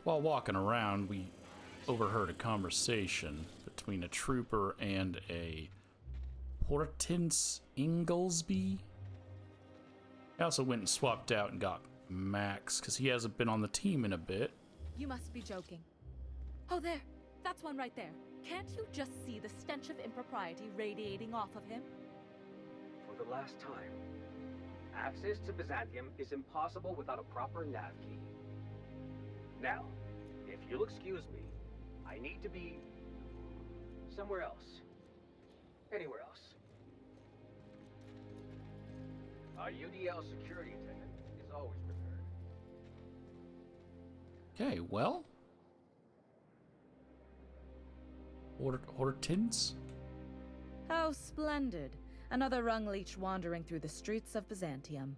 While walking around, we overheard a conversation between a trooper and a Hortense Inglesby. I also went and swapped out and got Max, because he hasn't been on the team in a bit. You must be joking. Oh, there. That's one right there. Can't you just see the stench of impropriety radiating off of him? For the last time, access to Byzantium is impossible without a proper nav key. Now, if you'll excuse me, I need to be somewhere else. Anywhere else. Our UDL security attendant is always prepared. Okay, well. Hortense? How splendid. Another rung leech wandering through the streets of Byzantium.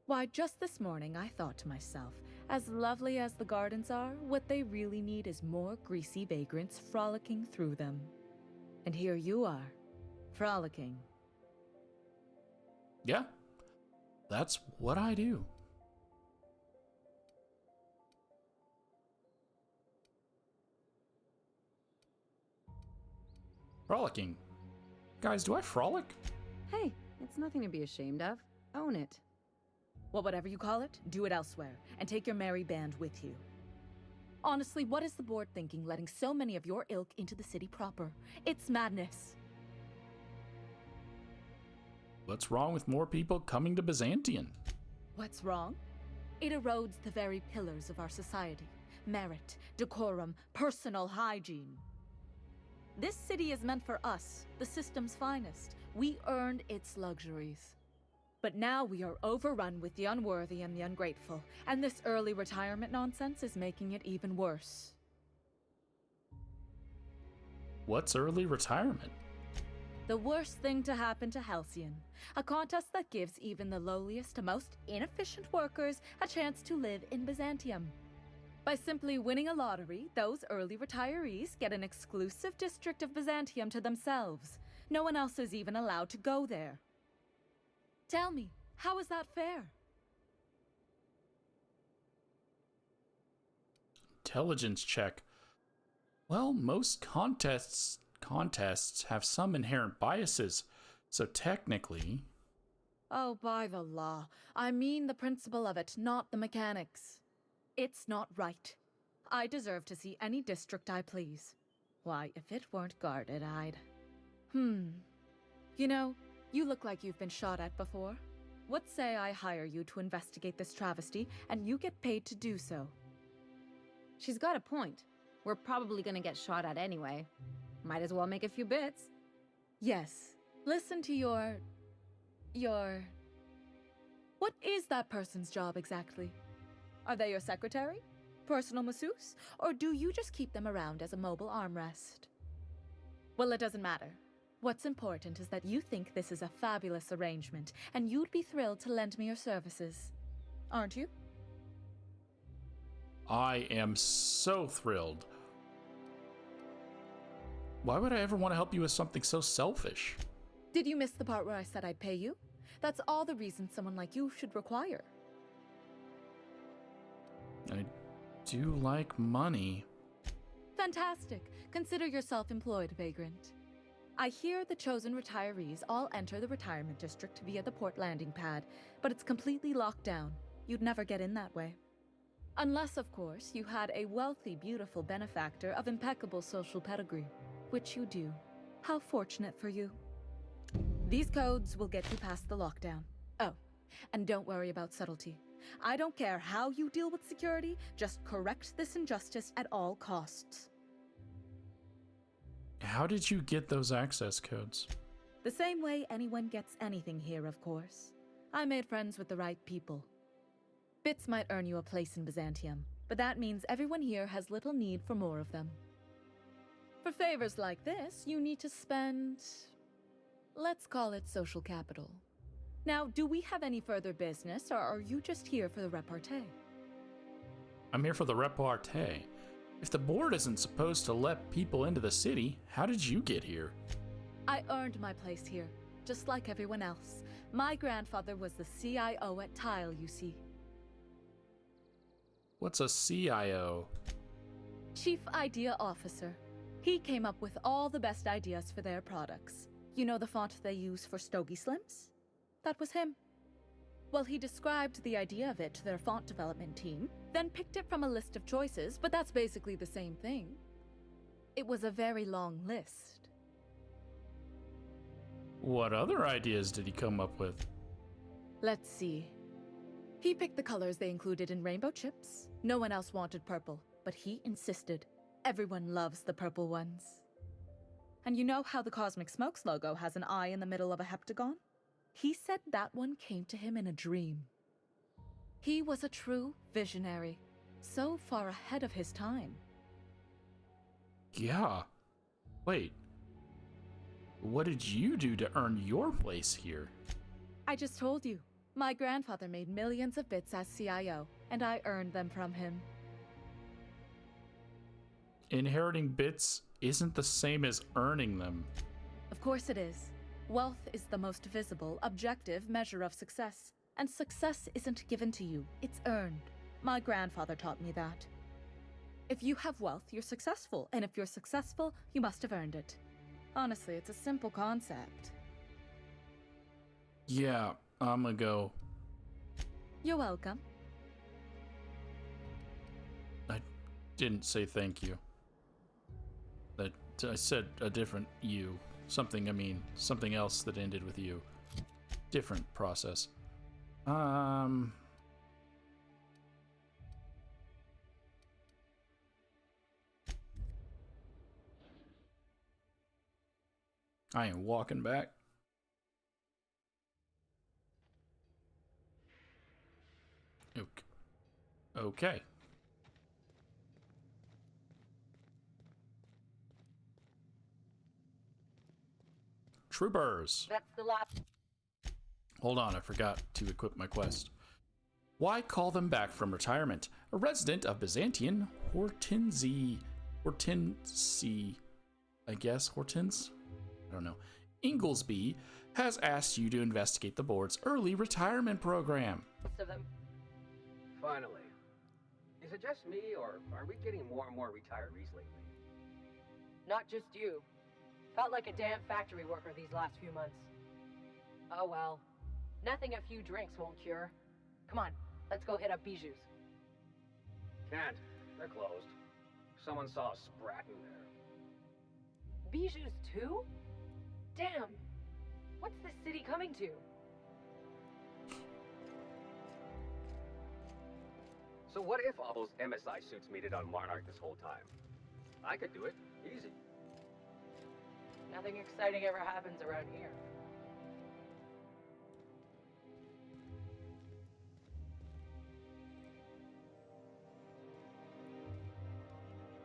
Why, just this morning I thought to myself, as lovely as the gardens are, what they really need is more greasy vagrants frolicking through them. And here you are, frolicking. Yeah, that's what I do. Frolicking. Guys, do I frolic? Hey, it's nothing to be ashamed of. Own it. Well, whatever you call it, do it elsewhere, and take your merry band with you. Honestly, what is the board thinking letting so many of your ilk into the city proper? It's madness. What's wrong with more people coming to Byzantium? What's wrong? It erodes the very pillars of our society. Merit, decorum, personal hygiene. This city is meant for us, the system's finest. We earned its luxuries. But now we are overrun with the unworthy and the ungrateful, and this early retirement nonsense is making it even worse. What's early retirement? The worst thing to happen to Halcyon. A contest that gives even the lowliest and most inefficient workers a chance to live in Byzantium. By simply winning a lottery, those early retirees get an exclusive district of Byzantium to themselves. No one else is even allowed to go there. Tell me, how is that fair? Intelligence check. Well, most contests have some inherent biases, so technically... Oh, by the law. I mean the principle of it, not the mechanics. It's not right. I deserve to see any district I please. Why, if it weren't guarded, I'd... You know, you look like you've been shot at before. What say I hire you to investigate this travesty, and you get paid to do so? She's got a point. We're probably gonna get shot at anyway. Might as well make a few bits. Yes. Listen to your... What is that person's job exactly? Are they your secretary? Personal masseuse? Or do you just keep them around as a mobile armrest? Well, it doesn't matter. What's important is that you think this is a fabulous arrangement, and you'd be thrilled to lend me your services. Aren't you? I am so thrilled. Why would I ever want to help you with something so selfish? Did you miss the part where I said I'd pay you? That's all the reason someone like you should require. I do like money. Fantastic. Consider yourself employed, vagrant. I hear the chosen retirees all enter the retirement district via the port landing pad, but it's completely locked down. You'd never get in that way. Unless, of course, you had a wealthy, beautiful benefactor of impeccable social pedigree, which you do. How fortunate for you. These codes will get you past the lockdown. Oh, and don't worry about subtlety. I don't care how you deal with security, just correct this injustice at all costs. How did you get those access codes? The same way anyone gets anything here, of course. I made friends with the right people. Bits might earn you a place in Byzantium, but that means everyone here has little need for more of them. For favors like this, you need to spend... let's call it social capital. Now, do we have any further business, or are you just here for the repartee? I'm here for the repartee. If the board isn't supposed to let people into the city, how did you get here? I earned my place here, just like everyone else. My grandfather was the CIO at Tile, you see. What's a CIO? Chief Idea Officer. He came up with all the best ideas for their products. You know the font they use for Stogie Slims? That was him. Well, he described the idea of it to their font development team, then picked it from a list of choices, but that's basically the same thing. It was a very long list. What other ideas did he come up with? Let's see. He picked the colors they included in rainbow chips. No one else wanted purple, but he insisted. Everyone loves the purple ones. And you know how the Cosmic Smokes logo has an eye in the middle of a heptagon? He said that one came to him in a dream. He was a true visionary, so far ahead of his time. Yeah. Wait. What did you do to earn your place here? I just told you. My grandfather made millions of bits as CIO, and I earned them from him. Inheriting bits isn't the same as earning them. Of course it is. Wealth is the most visible, objective measure of success. And success isn't given to you, it's earned. My grandfather taught me that. If you have wealth, you're successful, and if you're successful, you must have earned it. Honestly, it's a simple concept. Yeah, I'm gonna go. You're welcome. I didn't say thank you. I said a different you. Something else that ended with you. Different process. I am walking back. Okay. Troopers. That's the last. Hold on, I forgot to equip my quest. Why call them back from retirement? A resident of Byzantium, Hortense, I guess, Hortense? I don't know. Inglesby has asked you to investigate the board's early retirement program. Most of them. Finally. Is it just me, or are we getting more and more retirees lately? Not just you. Felt like a damn factory worker these last few months. Oh well. Nothing a few drinks won't cure. Come on, let's go hit up Bijou's. Can't. They're closed. Someone saw a sprat in there. Bijou's too? Damn. What's this city coming to? So what if all those MSI suits meted on Monarch this whole time? I could do it. Easy. Nothing exciting ever happens around here.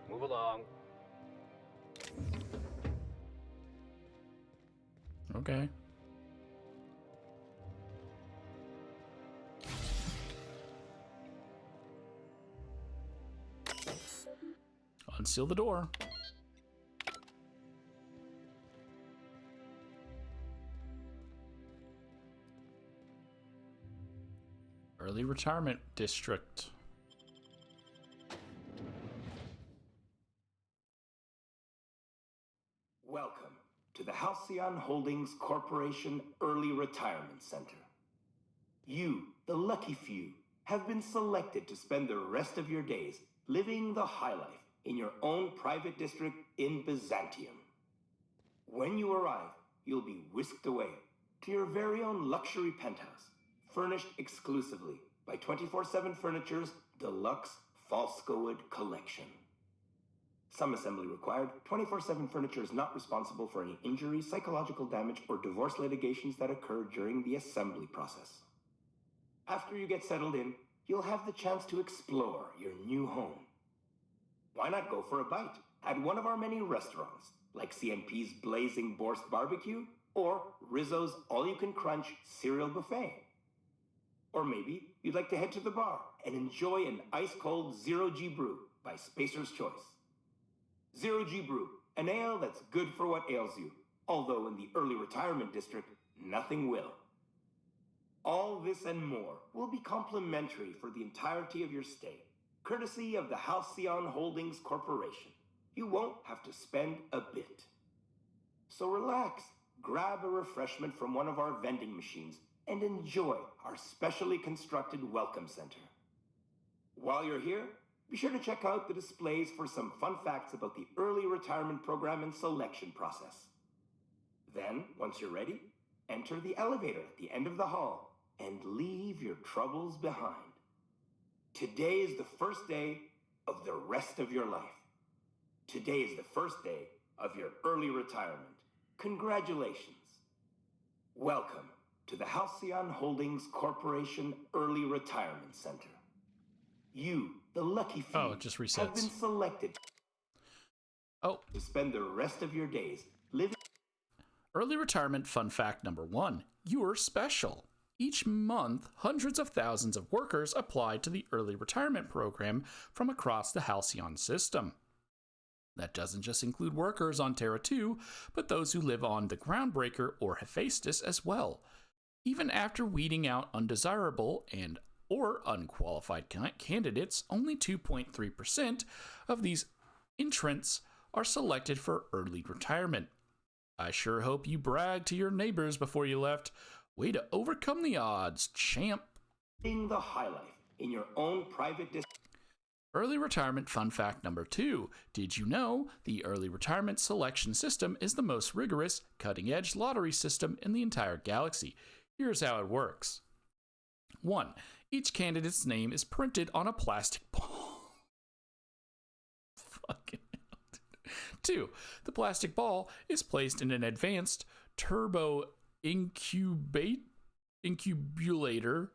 Move along. Okay. Unseal the door. Early retirement district. Welcome to the Halcyon Holdings Corporation Early Retirement Center. You, the lucky few, have been selected to spend the rest of your days living the high life in your own private district in Byzantium. When you arrive, you'll be whisked away to your very own luxury penthouse, furnished exclusively by 24/7 Furniture's deluxe Falscowood collection. Some assembly required. 24/7 Furniture is not responsible for any injuries, psychological damage, or divorce litigations that occur during the assembly process. After you get settled in, you'll have the chance to explore your new home. Why not go for a bite at one of our many restaurants, like CNP's Blazing Borscht Barbecue or Rizzo's All-You-Can-Crunch Cereal Buffet? Or maybe you'd like to head to the bar and enjoy an ice-cold Zero-G Brew by Spacer's Choice. Zero-G Brew, an ale that's good for what ails you, although in the early retirement district, nothing will. All this and more will be complimentary for the entirety of your stay. courtesy of the Halcyon Holdings Corporation. You won't have to spend a bit. So relax, grab a refreshment from one of our vending machines, and enjoy our specially constructed welcome center. While you're here, be sure to check out the displays for some fun facts about the early retirement program and selection process. Then, once you're ready, enter the elevator at the end of the hall and leave your troubles behind. Today is the first day of the rest of your life. Today is the first day of your early retirement. Congratulations. Welcome to the Halcyon Holdings Corporation Early Retirement Center. You, the lucky few, Oh, it just resets. have been selected Oh, to spend the rest of your days living. early retirement fun fact number 1. You're special. Each month, hundreds of thousands of workers apply to the early retirement program from across the Halcyon system. That doesn't just include workers on Terra 2, but those who live on the Groundbreaker or Hephaestus as well. Even after weeding out undesirable and or unqualified candidates, only 2.3% of these entrants are selected for early retirement. I sure hope you bragged to your neighbors before you left. Way to overcome the odds, champ. Living the high life in your own private Early retirement fun fact number 2. Did you know the early retirement selection system is the most rigorous, cutting-edge lottery system in the entire galaxy? Here's how it works. 1. Each candidate's name is printed on a plastic ball. Fucking hell, dude. 2. The plastic ball is placed in an advanced turbo incubulator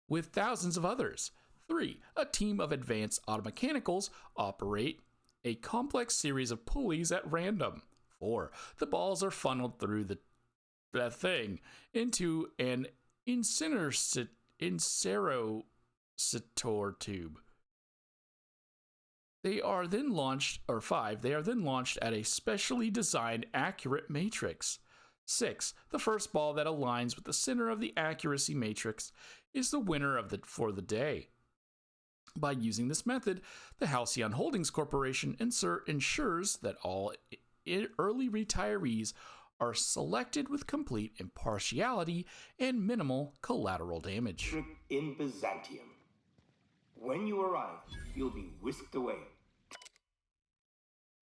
with thousands of others. 3. A team of advanced automechanicals operate a complex series of pulleys at random. 4. The balls are funneled through the thing into an incinerator tube. They are then launched, or 5, they are then launched at a specially designed accurate matrix. 6. The first ball that aligns with the center of the accuracy matrix is the winner for the day. By using this method, the Halcyon Holdings Corporation ensures that all early retirees are selected with complete impartiality and minimal collateral damage. in Byzantium. When you arrive, you'll be whisked away.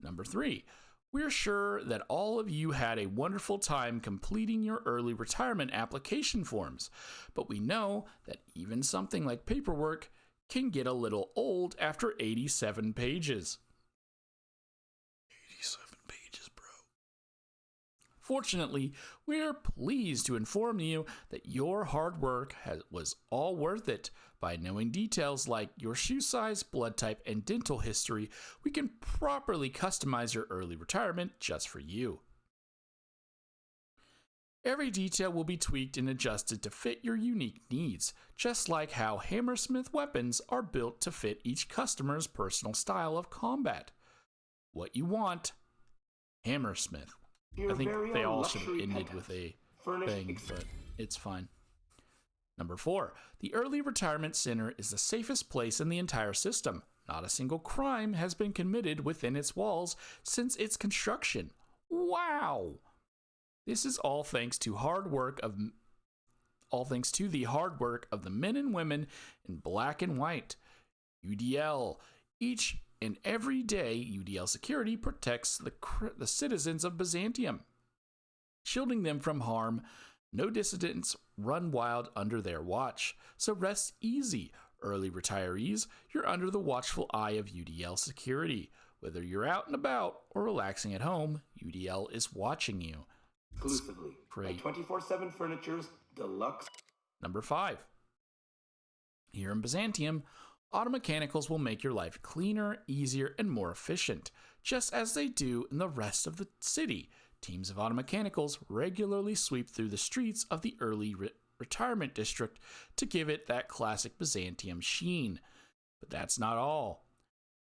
Number 3. We're sure that all of you had a wonderful time completing your early retirement application forms, but we know that even something like paperwork can get a little old after 87 pages. 87 pages, bro. Fortunately, we're pleased to inform you that your hard work was all worth it. By knowing details like your shoe size, blood type, and dental history, we can properly customize your early retirement just for you. Every detail will be tweaked and adjusted to fit your unique needs, just like how Hammersmith weapons are built to fit each customer's personal style of combat. What you want, Hammersmith. I think they all should have ended with a thing, but it's fine. Number 4, the Early Retirement Center is the safest place in the entire system. Not a single crime has been committed within its walls since its construction. Wow! This is all thanks to the hard work of the men and women in black and white. UDL. Each and every day, UDL security protects the citizens of Byzantium, shielding them from harm. No dissidents run wild under their watch, so rest easy, early retirees. You're under the watchful eye of UDL security. Whether you're out and about or relaxing at home, UDL is watching you. Exclusively by 24/7 Furniture's Deluxe. Number 5. Here in Byzantium, automechanicals will make your life cleaner, easier, and more efficient, just as they do in the rest of the city. Teams of automechanicals regularly sweep through the streets of the early retirement district to give it that classic Byzantium sheen. But that's not all.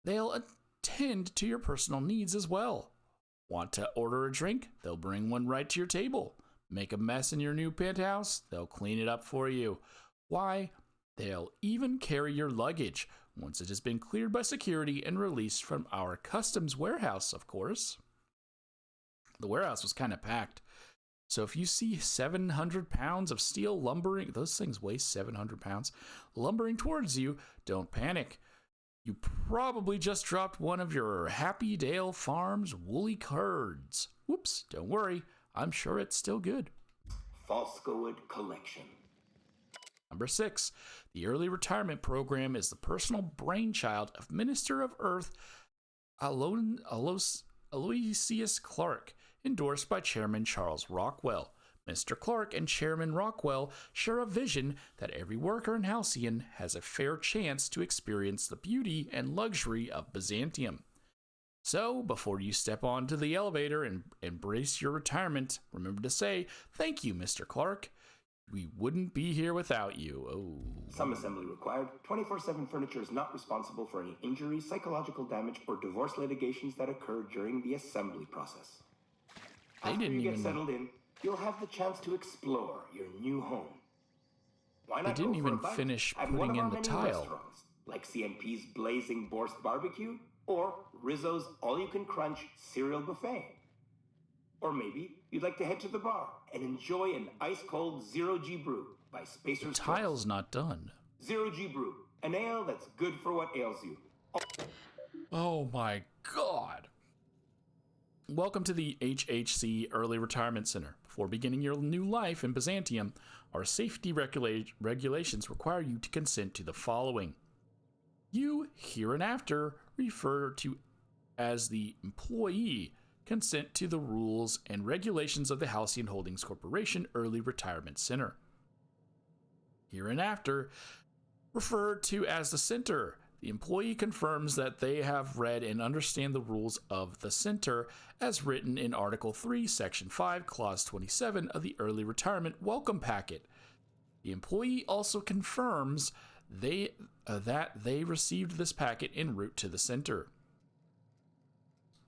They'll attend to your personal needs as well. Want to order a drink? They'll bring one right to your table. Make a mess in your new penthouse? They'll clean it up for you. Why? They'll even carry your luggage once it has been cleared by security and released from our customs warehouse, of course. The warehouse was kind of packed. So if you see 700 pounds of steel lumbering, those things weigh 700 pounds, lumbering towards you, don't panic. You probably just dropped one of your Happy Dale Farms woolly curds. Whoops, don't worry, I'm sure it's still good. Falscowood Collection. Number 6, the early retirement program is the personal brainchild of Minister of Earth Aloysius Clark, endorsed by Chairman Charles Rockwell. Mr. Clark and Chairman Rockwell share a vision that every worker in Halcyon has a fair chance to experience the beauty and luxury of Byzantium. So, before you step onto the elevator and embrace your retirement, remember to say, "Thank you, Mr. Clark. We wouldn't be here without you." Oh. Some assembly required. 24/7 furniture is not responsible for any injury, psychological damage, or divorce litigations that occur during the assembly process. After you get settled in, you'll have the chance to explore your new home. Why not They didn't go for even a bite finish at one putting of in our the many tile. restaurants, like CNP's Blazing Borscht Barbecue or Rizzo's All-You-Can-Crunch Cereal Buffet. Or maybe you'd like to head to the bar and enjoy an ice-cold Zero-G Brew by Spacer's Choice. Tile's not done. Zero-G Brew, an ale that's good for what ails you. Oh my god. Welcome to the HHC Early Retirement Center. Before beginning your new life in Byzantium, our safety regulations require you to consent to the following. You, hereinafter referred to as the employee, consent to the rules and regulations of the Halcyon Holdings Corporation Early Retirement Center. Hereinafter referred to as the center, the employee confirms that they have read and understand the rules of the center as written in Article 3, Section 5, Clause 27 of the Early Retirement Welcome Packet. The employee also confirms that they received this packet en route to the center.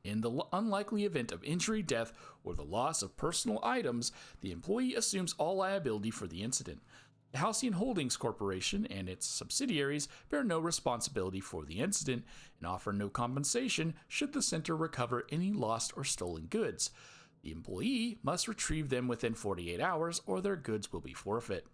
In the unlikely event of injury, death, or the loss of personal items, the employee assumes all liability for the incident. The Halcyon Holdings Corporation and its subsidiaries bear no responsibility for the incident and offer no compensation should the center recover any lost or stolen goods. The employee must retrieve them within 48 hours or their goods will be forfeit.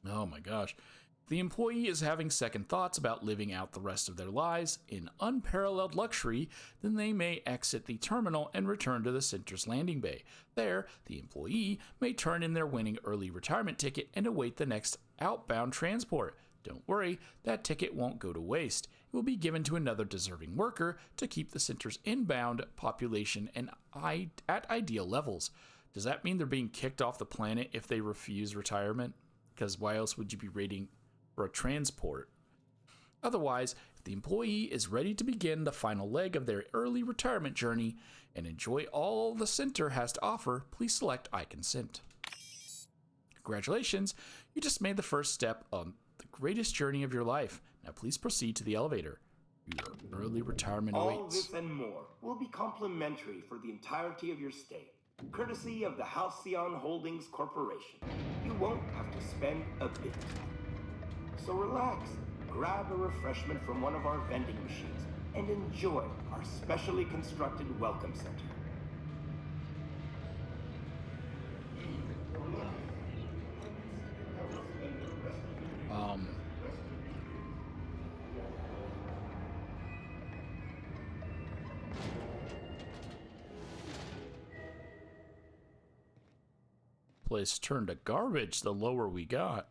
Oh my gosh. If the employee is having second thoughts about living out the rest of their lives in unparalleled luxury, then they may exit the terminal and return to the center's landing bay. There, the employee may turn in their winning early retirement ticket and await the next outbound transport. Don't worry, that ticket won't go to waste. It will be given to another deserving worker to keep the center's inbound population at ideal levels. Does that mean they're being kicked off the planet if they refuse retirement? Because why else would you be waiting for a transport? Otherwise, if the employee is ready to begin the final leg of their early retirement journey and enjoy all the center has to offer, please select I consent. Congratulations, you just made the first step on the greatest journey of your life. Now please proceed to the elevator. Your early retirement All awaits. this and more will be complimentary for the entirety of your stay, courtesy of the Halcyon Holdings Corporation. You won't have to spend a bit. So relax, grab a refreshment from one of our vending machines, and enjoy our specially constructed welcome center. Place turned to garbage the lower we got.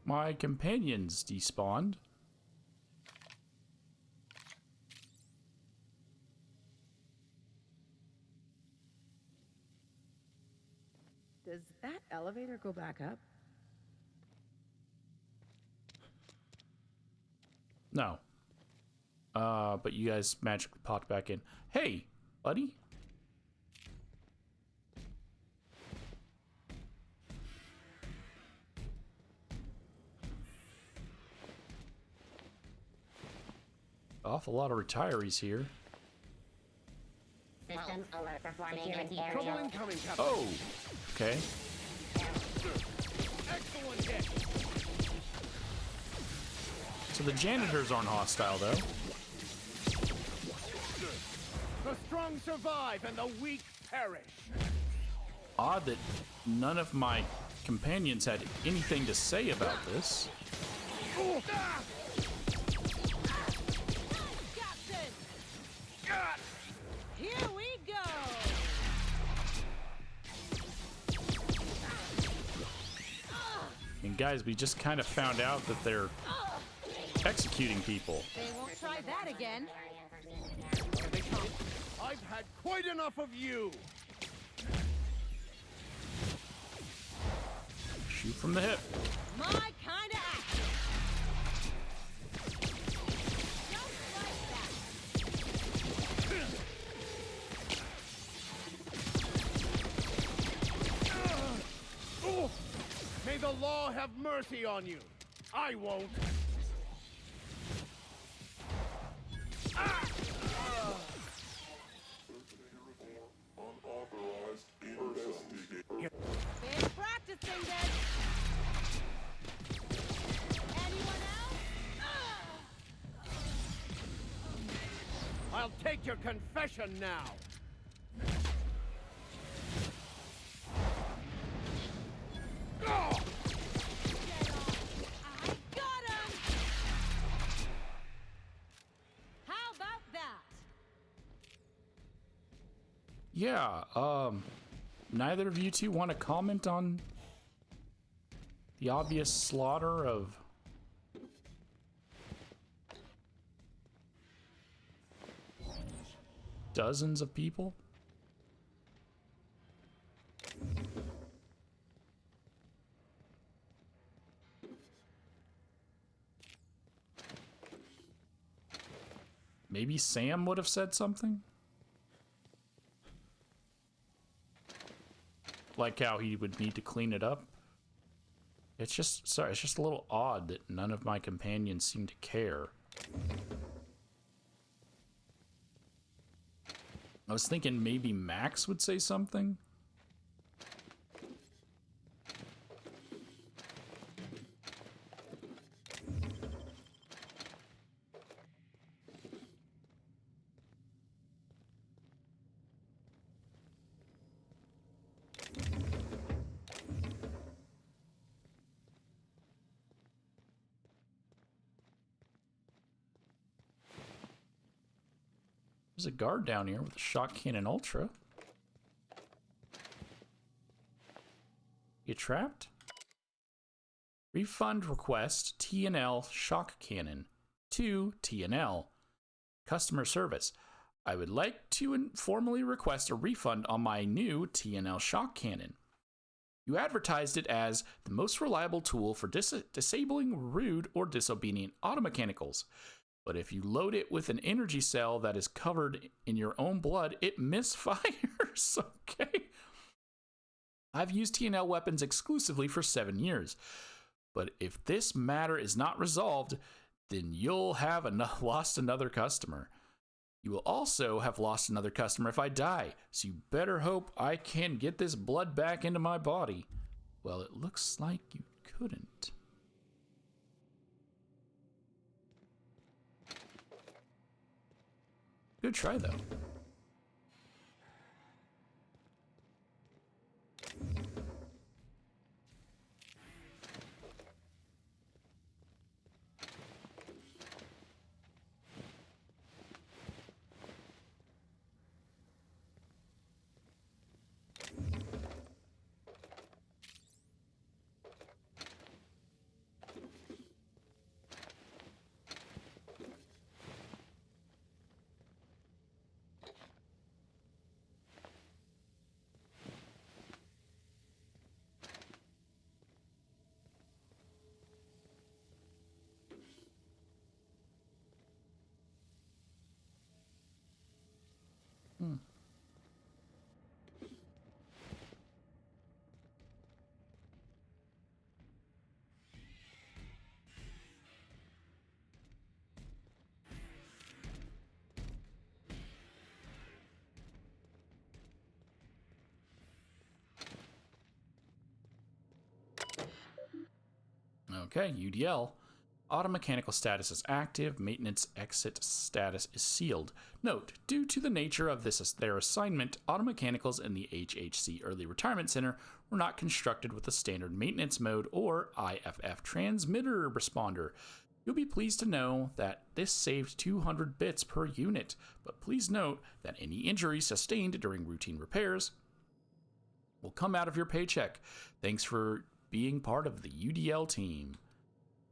My companions despawned. Does that elevator go back up? No. But you guys magically popped back in. Hey, buddy. awful lot of retirees here. System alert performing an Trouble aerial. incoming, Captain. Oh, okay. Excellent hit. So the janitors aren't hostile, though. The strong survive and the weak perish. Odd that none of my companions had anything to say about this. Captain! Here we go! And guys, we just kind of found out that they're executing people. They won't try that again. They come. I've had quite enough of you. Shoot from the hip. My kind of action! Just like that! May the law have mercy on you. I won't. Been practicing this! Anyone else? I'll take your confession now. I got him! How about that? Yeah, neither of you two want to comment on the obvious slaughter of dozens of people? Maybe Sam would have said something? Like how he would need to clean it up. It's just, sorry, it's just a little odd that none of my companions seem to care. I was thinking maybe Max would say something. There's a guard down here with a shock cannon ultra. You trapped? Refund request TNL shock cannon to TNL. Customer service. I would like to formally request a refund on my new TNL shock cannon. You advertised it as the most reliable tool for disabling rude or disobedient automechanicals. But if you load it with an energy cell that is covered in your own blood, it misfires, okay? I've used TNL weapons exclusively for 7 years. But if this matter is not resolved, then you'll have lost another customer. You will also have lost another customer if I die, so you better hope I can get this blood back into my body. Well, it looks like you couldn't. Good try, though. Okay, UDL. Auto mechanical status is active. Maintenance exit status is sealed. Note, due to the nature of their assignment, auto mechanicals in the HHC Early Retirement Center were not constructed with the standard maintenance mode or IFF transmitter responder. You'll be pleased to know that this saved 200 bits per unit, but please note that any injuries sustained during routine repairs will come out of your paycheck. Thanks for being part of the UDL team.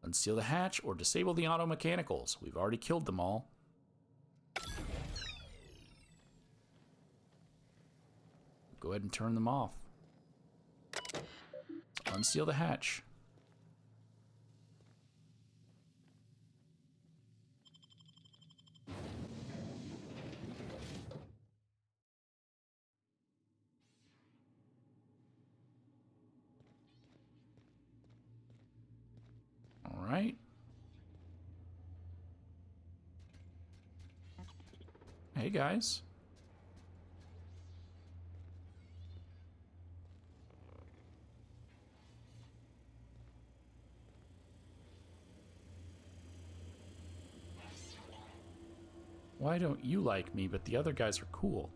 Unseal the hatch or disable the auto mechanicals. We've already killed them all. Go ahead and turn them off. Unseal the hatch. All right. Hey, guys. Why don't you like me, but the other guys are cool?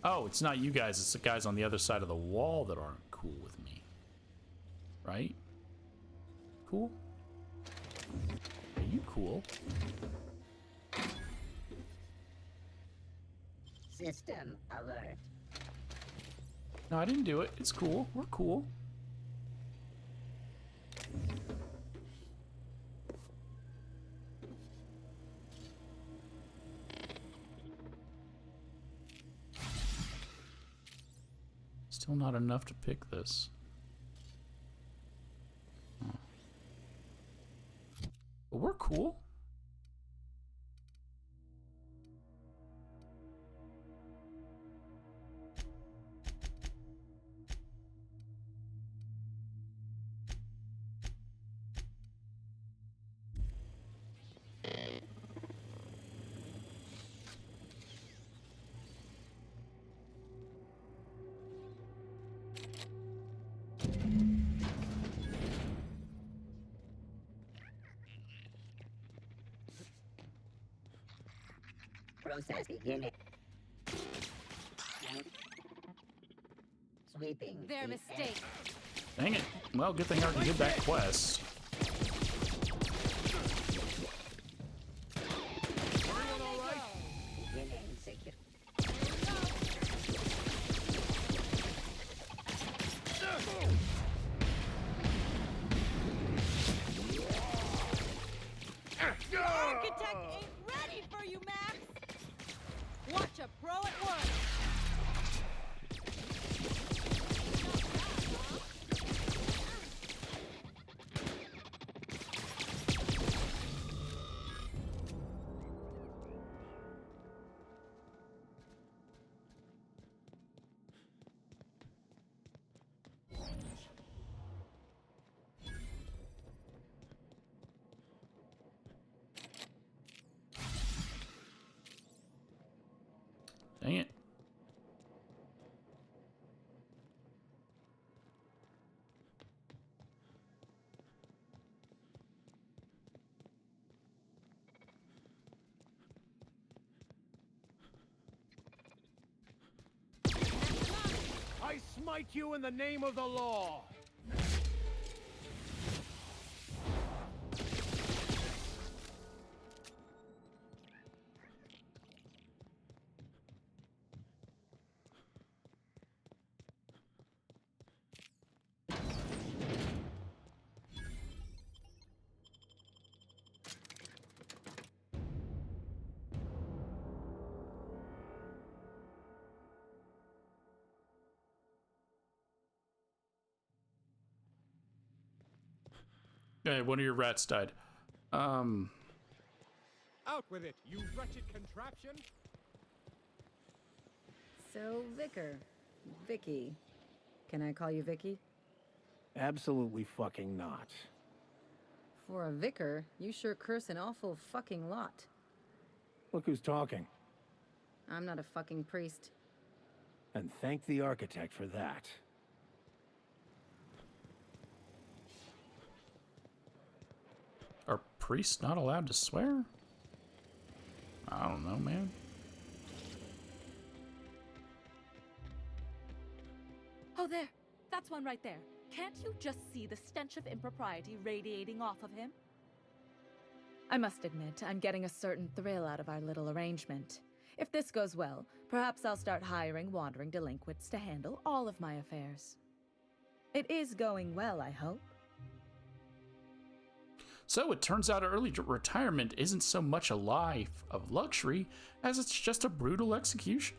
Oh, it's not you guys, it's the guys on the other side of the wall that aren't cool with me. Right? Cool? Are you cool? System alert. No, I didn't do it. It's cool. We're cool. Still not enough to pick this. Oh. But we're cool. Process beginning. Sweeping. Their the mistake. Dang it. Well, good thing I already did that quest. Everyone all right? beginning secure. Architect ain't ready for you, Max! Watch a pro at work! Dang it. I smite you in the name of the law. Hey, one of your rats died. Out with it, you wretched contraption. So, Vicar. Vicky. Can I call you Vicky? Absolutely fucking not. For a vicar, you sure curse an awful fucking lot. Look who's talking. I'm not a fucking priest. And thank the architect for that. Are priests not allowed to swear? I don't know, man. Oh, there. That's one right there. Can't you just see the stench of impropriety radiating off of him? I must admit, I'm getting a certain thrill out of our little arrangement. If this goes well, perhaps I'll start hiring wandering delinquents to handle all of my affairs. It is going well, I hope. So it turns out early retirement isn't so much a life of luxury as it's just a brutal execution.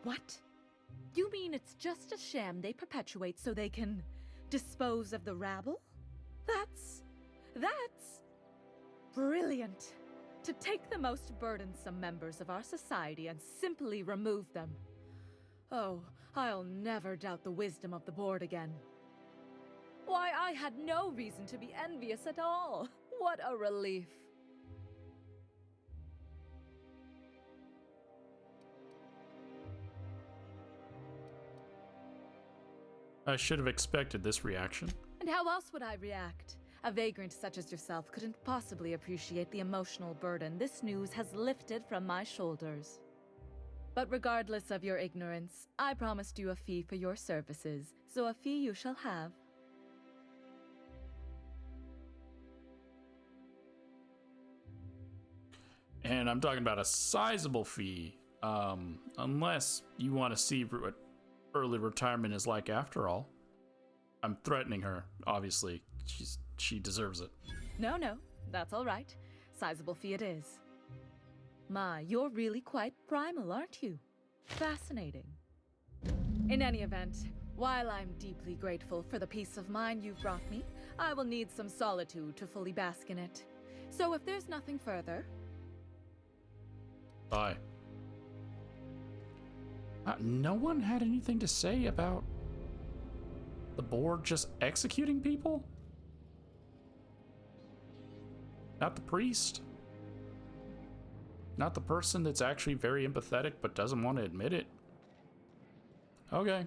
What? You mean it's just a sham they perpetuate so they can dispose of the rabble? That's brilliant. To take the most burdensome members of our society and simply remove them. Oh, I'll never doubt the wisdom of the board again. Why, I had no reason to be envious at all. What a relief. I should have expected this reaction. And how else would I react? A vagrant such as yourself couldn't possibly appreciate the emotional burden this news has lifted from my shoulders. But regardless of your ignorance, I promised you a fee for your services, so a fee you shall have. And I'm talking about a sizable fee, unless you want to see what early retirement is like after all. I'm threatening her, obviously. She deserves it. No, that's all right. Sizable fee it is. My, you're really quite primal, aren't you? Fascinating. In any event, while I'm deeply grateful for the peace of mind you've brought me, I will need some solitude to fully bask in it. So if there's nothing further... Bye. No one had anything to say about the board just executing people? Not the priest? Not the person that's actually very empathetic but doesn't want to admit it? Okay.